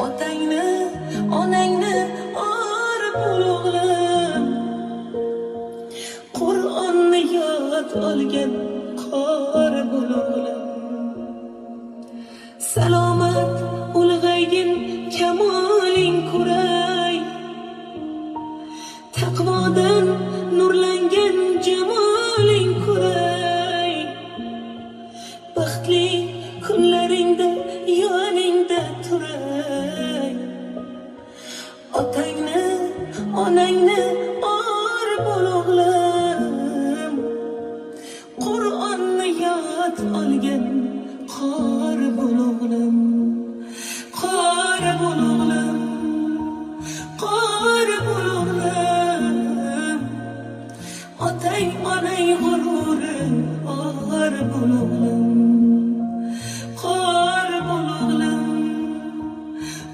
Otangni, onangni or bul o'g'lim. Qur'onni yod olgan qor bul o'g'lim. Salomat ulg'aygin, kamoling ko'ray. Taqvodan nurlangan jamoling ko'ray. Baxtli kunlaringda yoningda turay. Otangni, onangni or bul o'g'lim. Qur'onni yod olgan qor bul o'g'lim. Qor bul o'g'lim. Qor bul o'g'lim. Otang onang g'ururi or bul o'g'lim. Qor bul o'g'lim.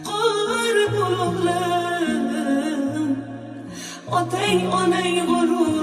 Qor bul o'g'lim. Otang onang g'ururi